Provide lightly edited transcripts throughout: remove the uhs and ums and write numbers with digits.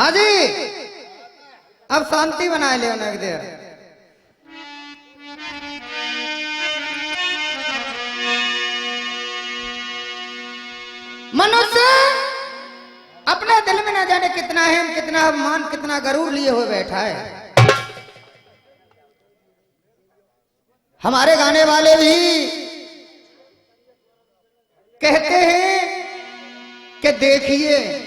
हाँ जी, अब शांति बनाए ले एक देर। मनुष्य अपने दिल में न जाने कितना है, कितना अभिमान, कितना गरूर लिए हुए बैठा है। हमारे गाने वाले भी कहते हैं कि देखिए,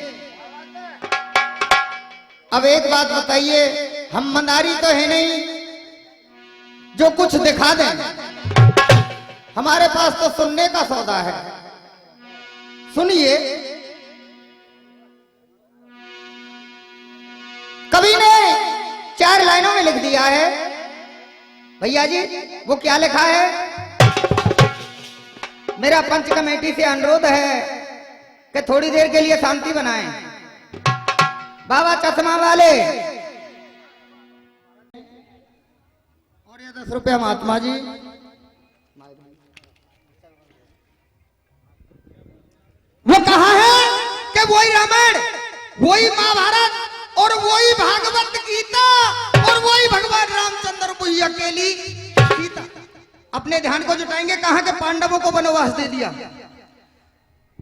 अब एक बात बताइए, हम मंदारी तो है नहीं जो कुछ दिखा दें, हमारे पास तो सुनने का सौदा है। सुनिए, कवि ने 4 लाइनों में लिख दिया है। भैया जी, वो क्या लिखा है? मेरा पंच कमेटी से अनुरोध है कि थोड़ी देर के लिए शांति बनाएं। बाबा चश्मा वाले और ये 10 रुपया महात्मा जी। वो कहा है कि वही रामायण, वही महाभारत और वही भागवत गीता और वही भगवान रामचंद्र को ही अकेली सीता। अपने ध्यान को जुटाएंगे, कहा कि पांडवों को वनवास दे दिया,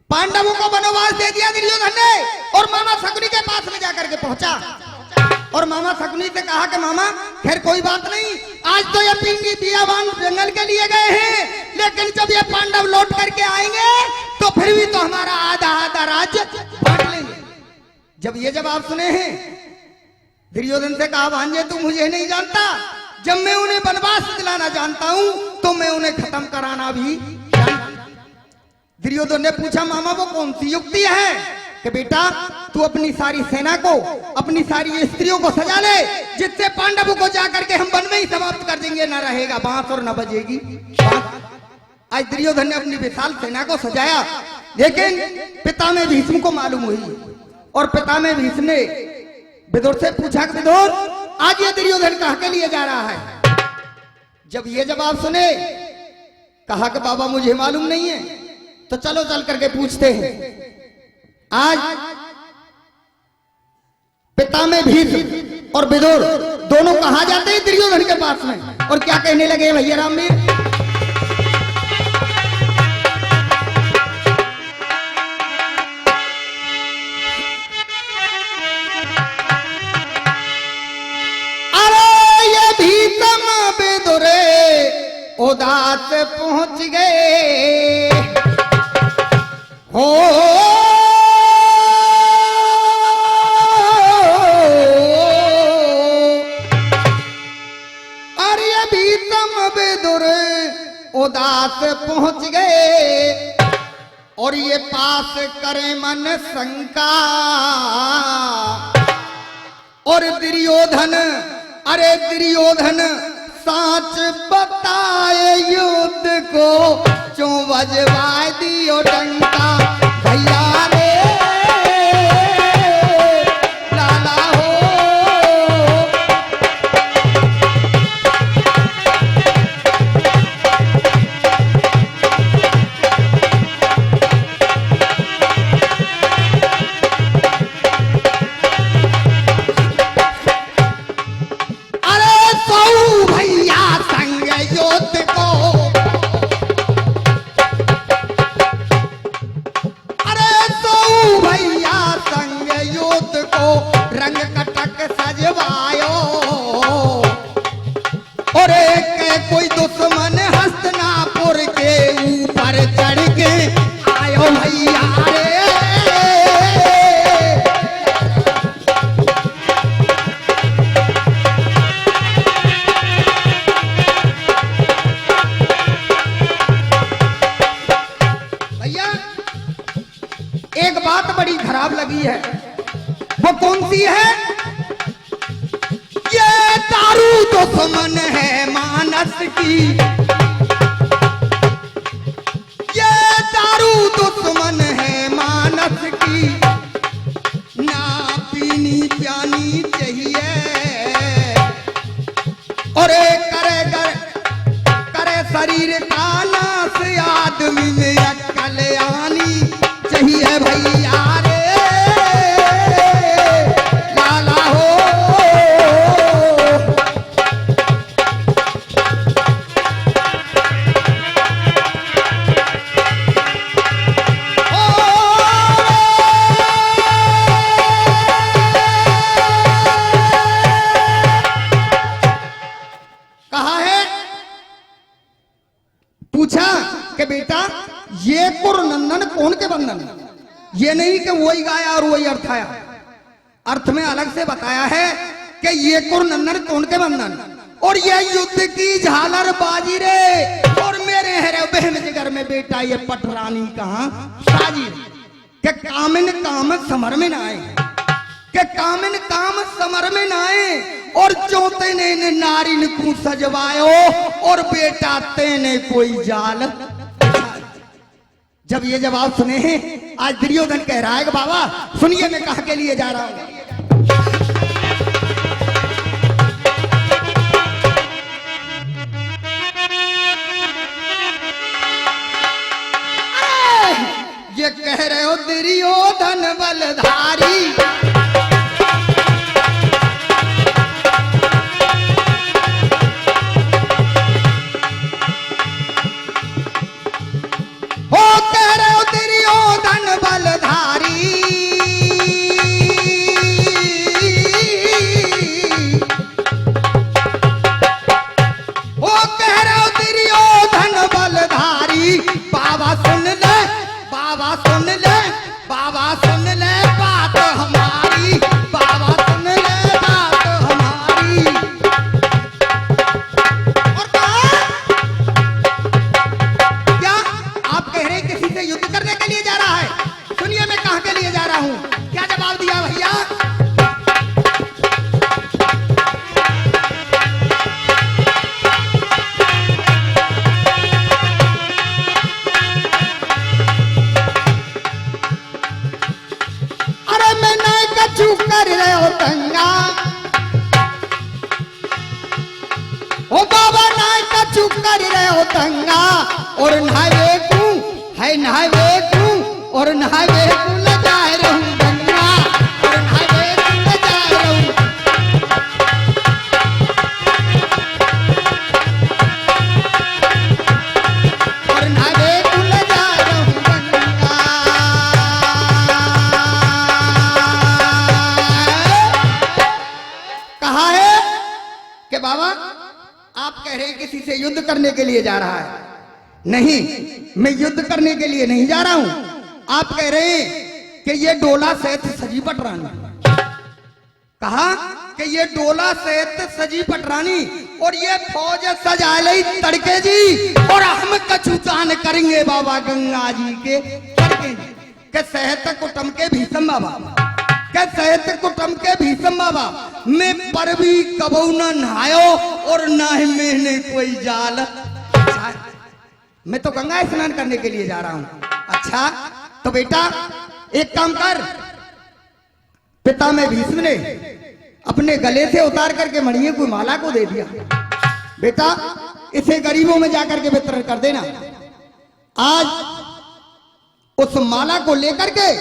पांडवों को वनवास दे दिया दुर्योधन ने, और मामा शकुनी के पास में जाकर के पहुंचा और मामा शकुनी से कहा कि मामा खैर कोई बात नहीं, आज तो ये पिंगी बियावान जंगल के लिए गए हैं, लेकिन जब ये पांडव लौट करके आएंगे तो फिर भी तो हमारा आधा आधा राज्य बांट लेंगे। जब ये जवाब सुने हैं, दुर्योधन से कहा भांजे तू मुझे नहीं जानता, जब मैं उन्हें वनवास दिलाना जानता हूं तो मैं उन्हें खत्म कराना भी जानता। दुर्योधन ने पूछा मामा वो कौन सी युक्ति है? कि बेटा तू अपनी सारी सेना को, अपनी सारी स्त्रियों को सजा ले, जिससे पांडवों को जाकर के हम वन में ही समाप्त कर देंगे, ना रहेगा बांस और ना बजेगी बांस। आज दुर्योधन ने अपनी विशाल सेना को सजाया, लेकिन पिता में भीष्म को मालूम हुई और पिता में भीष्म ने विदुर से पूछा कि विदुर आज ये दुर्योधन कहां के लिए जा रहा है? जब ये जवाब सुने, कहा कि बाबा मुझे मालूम नहीं है, तो चलो चल करके पूछते हैं। आज पिता में भीष्म और विदुर दोनों कहां जाते हैं? दुर्योधन के पास में, और क्या कहने लगे भैया रामवीर? उदास पहुंच गए हो, अरे अभी तुम विदुर उदास पहुंच गए, और ये पास करे मन शंका, और दुर्योधन, अरे दुर्योधन साच बताए युद्ध को क्यों बजवा दियो डंका, भैया रे लाला हो। कोई दुश्मन हस्तिनापुर के ऊपर चढ़ के आयो भैया रे, भैया एक बात बड़ी खराब लगी है। वो कौन सी है? ये दारू दुश्मन है मानस की, ये दारू दुश्मन है मानस की, ना पीनी प्यानी चाहिए, और करे शरीर का नाश, आदमी में अक्ल आनी चाहिए भैया रे, कि बेटा ये कुरनंदन कौन के बंधन, ये नहीं कि वही गाया और वही अर्थ आया। अर्थ में अलग से बताया है कि ये कुरनंदन कौन के बंधन, और ये युद्ध की झालर बाजी रे, और मेरे हरे बहन जिगर में बेटा ये पटरानी कहां साजी रे। के कामिन काम समर में न आए, के कामिन काम समर में न आए, और जो तेने नारी को सजवायो, और बेटा तेने कोई जाल। जब ये जवाब सुने हैं, आज दुर्योधन कह रहा है कि बाबा सुनिए मैं कहां के लिए जा रहा हूं। ये कह रहे हो दुर्योधन बलधारी, हो कह रहे हो दुर्योधन बलधारी, हो कह रहे हो दुर्योधन बलधारी। बाबा सुन ले, बाबा सुन ले, बाबा सुन ले बात हमारी, बाबा सुन ले बात हमारी। और कहा क्या आप कह रहे हैं किसी से युद्ध करने के लिए जा रहा है? सुनिए मैं कहां के लिए जा रहा हूं। क्या जवाब दिया भैया? कर रहे हो तंगा, ओ बाबा नाय का चुप कर रहे हो तंगा, और नहावे तू है नहावे तू, और नहावे तू न जाए रहूं गंगा, और नहावे तू न जाए रहूं। और नहावे तू न जाए रहूं गंगा। कहा है कि बाबा आप कह रहे हैं किसी से युद्ध करने के लिए जा रहा है। नहीं, मैं युद्ध करने के लिए नहीं जा रहा हूं। आप कह रहे हैं कि ये डोला सहित सजी पटरानी। कहा कि ये डोला सहित सजी पटरानी, और ये फौज सजा ली तड़के जी, और हम कछुचान करेंगे बाबा गंगा जी के तड़के जी के सहत कुटुम के भीषम बाबा, के सहत कुटुम के भीषम बाबा। मैं पर भी कबू न नहायो, और ना ही मैंने कोई जाल। मैं तो गंगा स्नान करने के लिए जा रहा हूं। अच्छा तो बेटा एक काम कर, पिता में भीष्म ने अपने गले से उतार करके मणिये को माला को दे दिया। बेटा इसे गरीबों में जाकर के वितरण कर देना। आज उस माला को लेकर के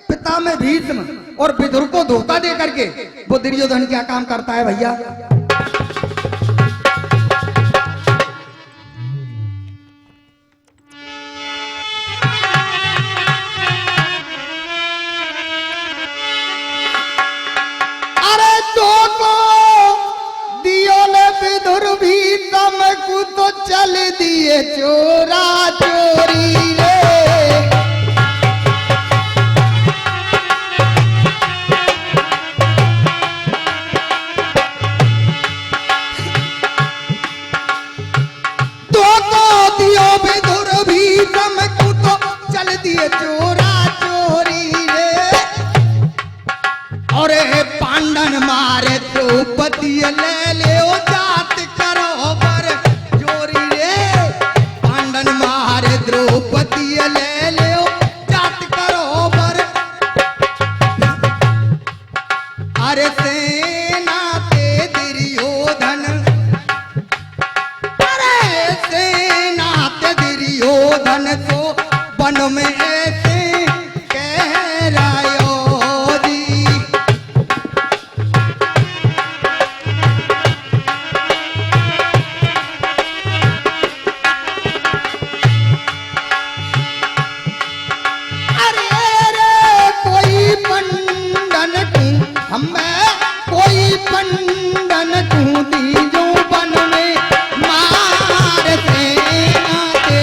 पिता में भीष्म और विदुर को धोखा दे करके वो दुर्योधन क्या काम करता है भैया। अरे तो को दियो ले विदुर भीष्म को तो चल दिए चोरा चोरी रे। चोरा चोरी रे, और पांडन मारे द्रौपदी ले ले जात करो बर जोरी रे। पांडन मारे द्रौपदी ले ले जात करो बर। अरे सेना ते दुर्योधन, अरे सेना ते दुर्योधन तो वन में ऐसे कह रायो जी। अरे रे कोई पंडन तू हमें, कोई पंडन तू दी जो वन में मार सेना ते।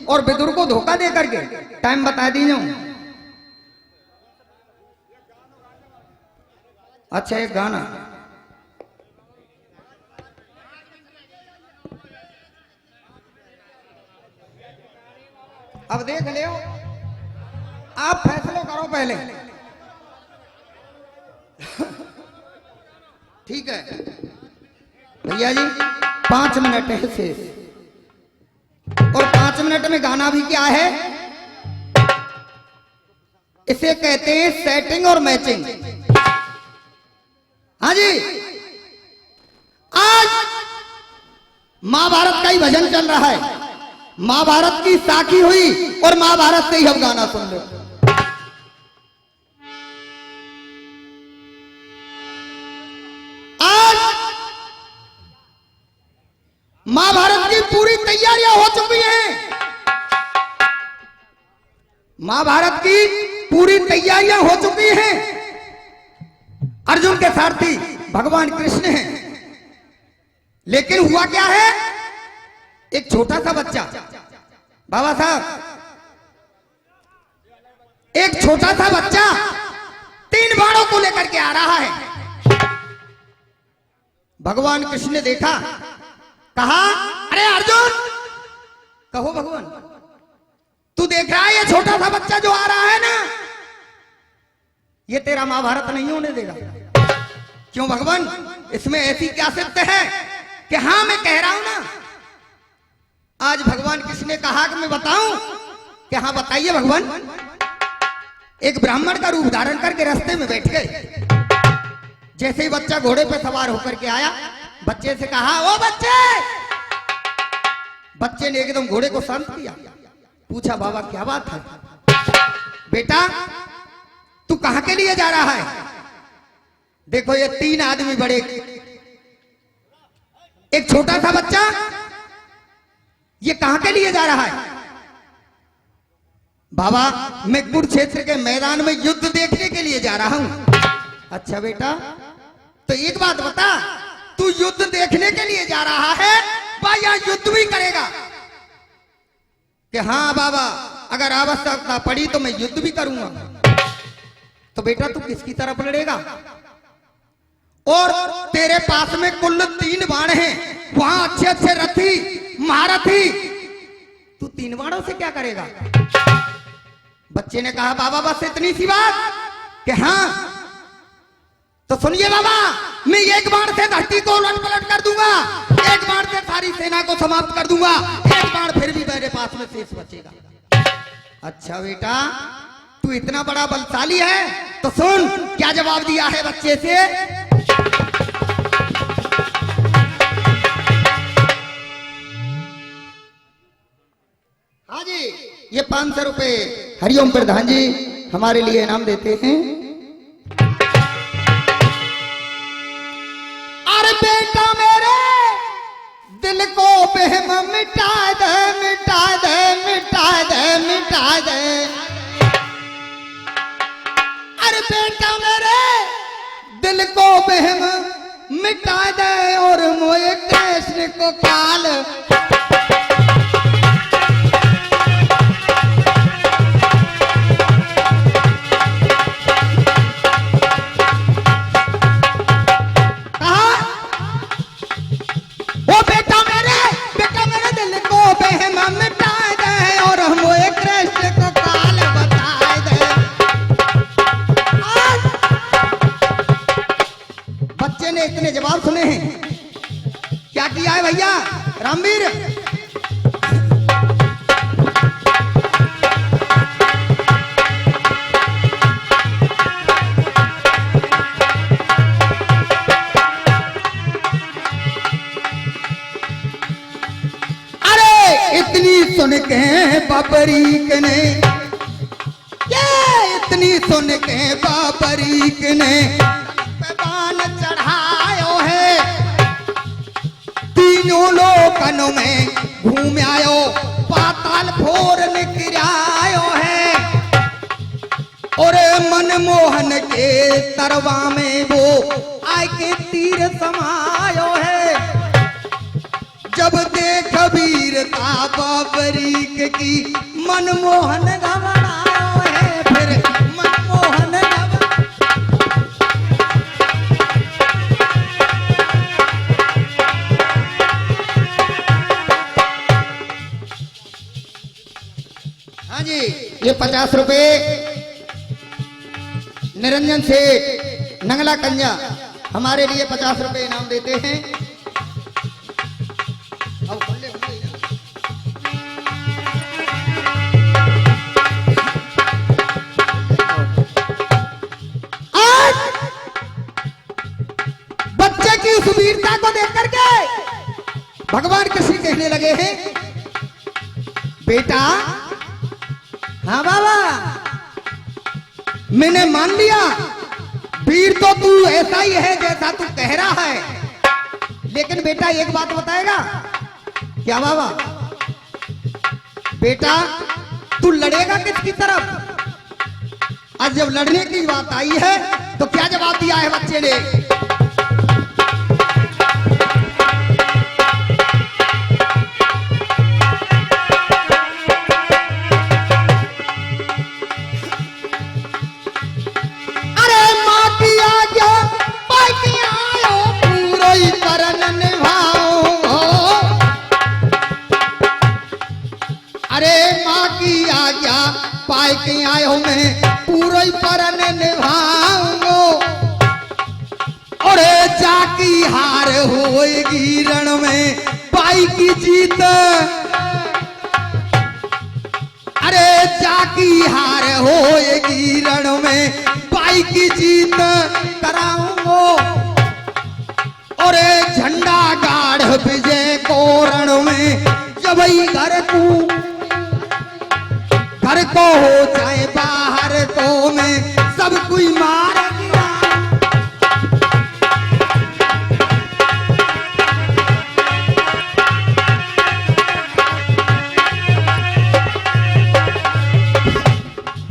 और विदुर को धोखा दे करके टाइम बता दी जाऊं। अच्छा एक गाना अब देख ले, आप फैसला करो पहले। ठीक है भैया जी, 5 मिनट है शेष, और 5 मिनट में गाना भी क्या है, इसे कहते हैं सेटिंग और मैचिंग। हाँ जी, आज महाभारत का ही भजन चल रहा है, महाभारत की साखी हुई और महाभारत से ही हम गाना सुन लो। आज महाभारत की पूरी तैयारियां हो चुकी हैं, महाभारत की पूरी तैयारियां हो चुकी हैं। अर्जुन के सारथी भगवान कृष्ण हैं, लेकिन हुआ क्या है, एक छोटा सा बच्चा, बाबा साहब, एक छोटा सा बच्चा 3 बाणों को लेकर के आ रहा है। भगवान कृष्ण ने देखा, कहा अरे अर्जुन, कहो भगवान, तू देख रहा है ये छोटा सा बच्चा जो आ रहा है ना, ये तेरा महाभारत नहीं होने देगा। क्यों भगवान, इसमें ऐसी क्या सिद्ध है कि हाँ मैं कह रहा हूं ना। आज भगवान कृष्ण ने कहा कि मैं बताऊं, कि हाँ बताइए भगवान। एक ब्राह्मण का रूप धारण करके रास्ते में बैठ गए। जैसे ही बच्चा घोड़े पे सवार होकर के आया, बच्चे से कहा ओ बच्चे। बच्चे ने एकदम घोड़े को शांत किया, पूछा बाबा क्या बात है। बेटा तू कहां के लिए जा रहा है। देखो ये 3 आदमी बड़े, एक छोटा सा बच्चा, ये कहां के लिए जा रहा है। बाबा मैं कुरुक्षेत्र के मैदान में युद्ध देखने के लिए जा रहा हूं। अच्छा बेटा, तो एक बात बता, तू युद्ध देखने के लिए जा रहा है भाई, यहां युद्ध भी करेगा। कि हाँ बाबा, अगर आवश्यकता पड़ी तो मैं युद्ध भी करूंगा। तो बेटा तू किसकी तरफ लड़ेगा, और तेरे पास में कुल 3 बाण हैं, वहां अच्छे अच्छे रथी महारथी, तू 3 बाणों से क्या करेगा। बच्चे ने कहा बाबा बस इतनी सी बात, कि हाँ तो सुनिए बाबा, मैं एक बाण से धरती को उलट पलट कर दूंगा, एक बाण से सारी सेना को समाप्त कर दूंगा, एक बाण फिर भी मेरे पास में शेष बचेगा। अच्छा बेटा तू इतना बड़ा बलशाली है, तो सुन क्या जवाब दिया है बच्चे से। हाँ जी, ये 500 रुपए हरिओम प्रधान जी हमारे लिए इनाम देते हैं। अरे बेटा मेरे दिल को बहम मिटा दे, मिटा दे, मिटा दे, मिटा दे। अरे बेटा मेरे दिल को बहम मिटा दे, और मोए कृष्ण को काल। इतने जवाब सुने हैं, क्या किया है भैया रामवीर। अरे इतनी सुन के बाबरीक ने, ये इतनी सुन के बाबरीक ने बाण चढ़ायो है, तीनों लोकनों में घूम आयो, पाताल फोर निकरायो है, और मनमोहन के तरवा में वो आय के तीर समायो है। जब देख वीरता बाबरीक की मनमोहन घबराओ है, फिर मनमोहन हाँ जी, ये 50 रुपए निरंजन से नंगला कंजा हमारे लिए 50 रुपए इनाम देते हैं। अब खुले आज बच्चे की उस वीरता को देख करके भगवान कृष्ण कहने लगे हैं, बेटा हाँ बाबा मैंने मान लिया, वीर तो तू ऐसा ही है जैसा तू कह रहा है, लेकिन बेटा एक बात बताएगा क्या बाबा? बेटा तू लड़ेगा किसकी तरफ? आज जब लड़ने की बात आई है तो क्या जवाब दिया है बच्चे ने? पाए के आयो मैं पूरा ही परन निभाऊंगो, और जाकी हार होएगी रण में पाई की जीत, अरे जाकी हार होएगी रण में पाई की जीत कराऊंगो, और झंडा गाढ़ विजय को रण में जब ही घर को हो जाए बाहर तो मैं सब कोई मार दिया।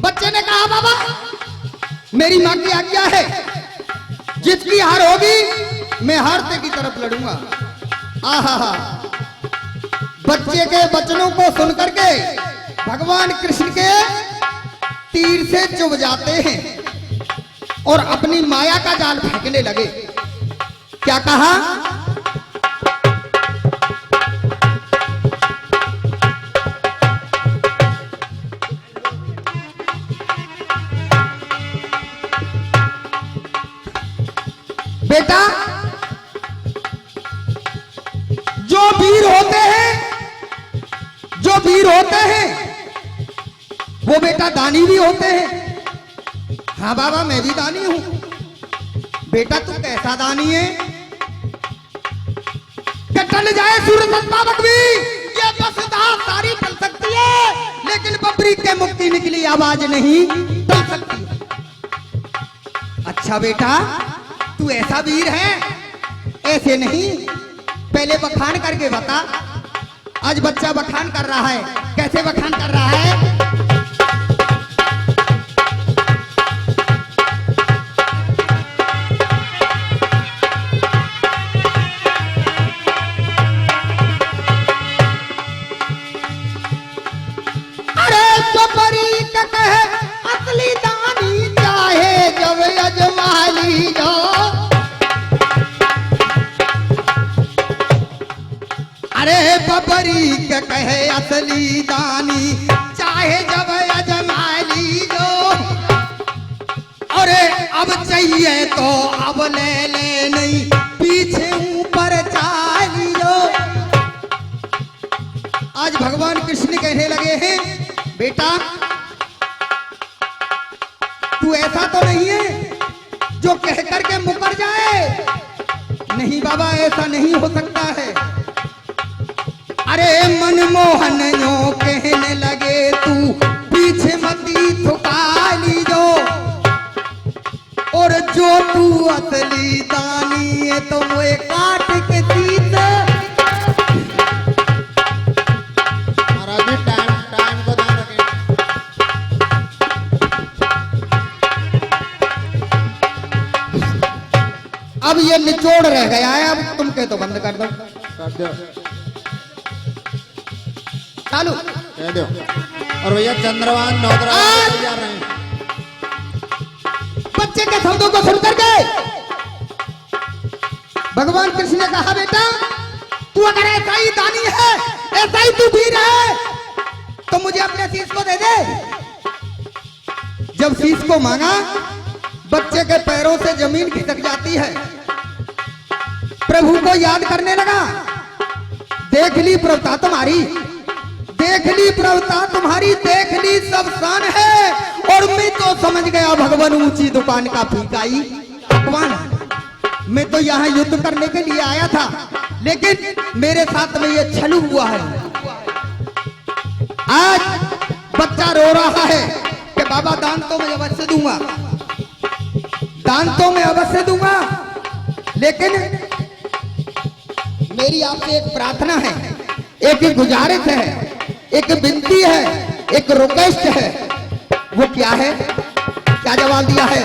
बच्चे ने कहा बाबा मेरी मां की आज्ञा है, जिसकी हार होगी मैं हारते की तरफ लड़ूंगा। आहा, बच्चे के वचनों को सुनकर के भगवान कृष्ण के तीर से चुभ जाते हैं और अपनी माया का जाल फेंकने लगे। क्या कहा? बेटा जो वीर होते हैं वो बेटा दानी भी होते हैं। हाँ बाबा मैं भी दानी हूं। बेटा तू कैसा दानी है? टल जाए सूरज संपादक भी ये बस दास सारी टल सकती है, लेकिन बबरी के मुक्ति निकली आवाज नहीं टल सकती। अच्छा बेटा तू ऐसा वीर है? ऐसे नहीं, पहले बखान करके बता। आज बच्चा बखान कर रहा है, कैसे बखान कर रहा है? असली दानी चाहे जब अजमाली जो, अरे बबरी के कहे असली दानी चाहे जब अजमाली जो, अरे अब चाहिए तो अब ले ले नहीं पीछे ऊपर चाली जो। आज भगवान कृष्ण कहने लगे हैं बेटा तू ऐसा तो नहीं है जो कह करके मुकर जाए। नहीं बाबा ऐसा नहीं हो सकता है। अरे मनमोहन यो कहने लगे तू पीछे मती थुका ली जो, और जो तू असली दानी है तो वो काट के सीत। टाइम को ध्यान रखें। अब ये निचोड़ रह गया है, अब तुम कह तो बंद कर दो। चालू कह दो। और भैया चंद्रवान नौदरा तैयार रहे। बच्चे के शब्दों को सुन करके भगवान कृष्ण ने कहा, बेटा तू अगर ऐसा ही दानी है, ऐसा ही तू वीर है, तो मुझे अपने शीश को दे दे। जब शीश को मांगा, बच्चे के पैरों से जमीन खिसक जाती है। प्रभु को याद करने लगा, देख ली प्रभुता तुम्हारी, देख ली प्रभुता तुम्हारी, देख ली सब शान है। और मैं तो समझ गया भगवान ऊंची दुकान का फीकाई भगवान। मैं तो यहाँ युद्ध करने के लिए आया था, लेकिन मेरे साथ में ये छलू हुआ है। आज बच्चा रो रहा है कि बाबा दान तो मैं अवश्य दूंगा, दान तो मैं अवश्य दूंगा, लेकिन मेरी आपसे एक प्रार्थना है, एक गुजारिश है, एक विनती है, एक रिक्वेस्ट है। वो क्या है? क्या जवाब दिया है?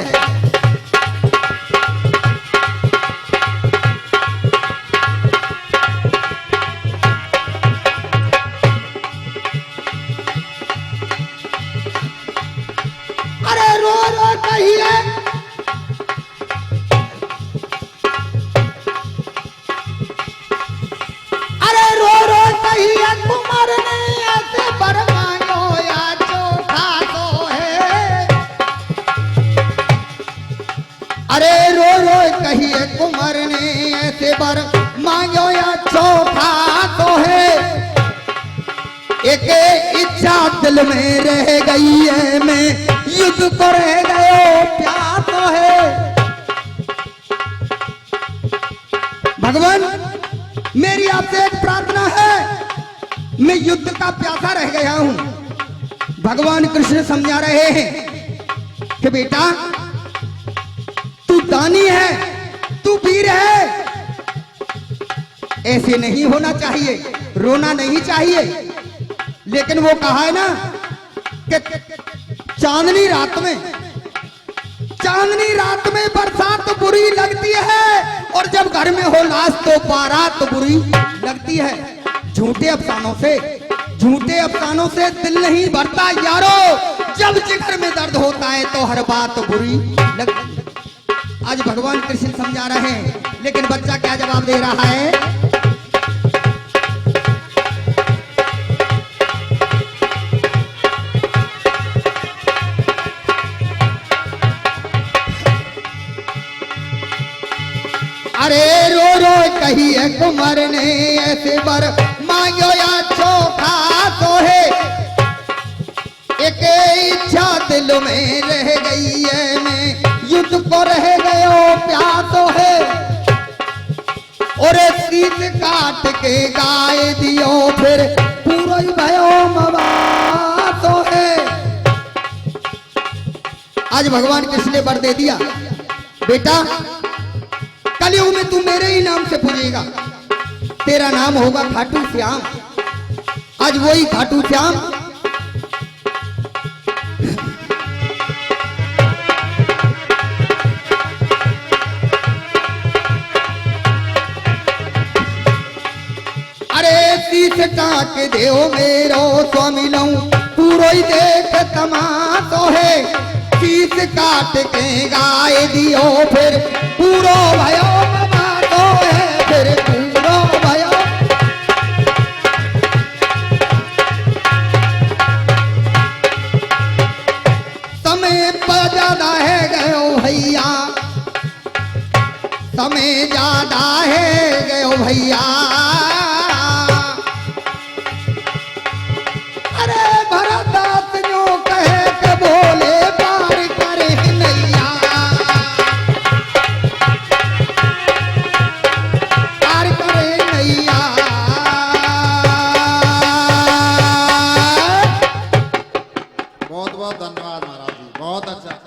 अरे रो रो कहिए, अरे रो रो कहिए, कुमार ने ऐसे बर मांगो या चोखा तो है। अरे रो रो कहिए, कुमार ने ऐसे बर मांगो या चोखा तो है। एक इच्छा दिल में रह गई है, मैं युद्ध को रह गयो प्यास तो है। भगवान मेरी आपसे एक प्रार्थना है, मैं युद्ध का प्यासा रह गया हूं। भगवान कृष्ण समझा रहे हैं कि बेटा तू दानी है, तू वीर है, ऐसे नहीं होना चाहिए, रोना नहीं चाहिए। लेकिन वो कहा है ना कि चांदनी रात में, चांदनी रात में बरसात तो बुरी लगती है, और जब घर में हो लाश तो बारात तो बुरी लगती है। झूठे अफसानों से, झूठे अफसानों से दिल नहीं भरता यारो, जब जिगर में दर्द होता है तो हर बात बुरी लगती है। आज भगवान कृष्ण समझा रहे हैं, लेकिन बच्चा क्या जवाब दे रहा है? अरे रो रो कहिए, कुमार ने ऐसे बर मांगो या चोखा तो है। एक इच्छा दिल में रह गई है, मैं युद्ध को रह गयो प्यास तो है। और शीश काट के गाय दियो, फिर पूरा ही भयो मवा तो है। आज भगवान कृष्ण ने वर दे दिया, बेटा कलयुग में तू मेरे ही नाम से पूजेगा, तेरा नाम होगा खाटू श्याम। आज वही खाटू श्याम अरे शीश टाक देव मेरो स्वामी लऊं, पूरो ही देख तमाशो है। शीश काट के गाय दियो, फिर पूरो भयो तो है, फिर पूरो भयो। समय पर ज्यादा है गयो भैया, समय ज्यादा है गयो भैया। अरे भरतदास जो कहे के बोले पार करे नैया, पार करे नैया। बहुत बहुत धन्यवाद महाराज जी, बहुत अच्छा।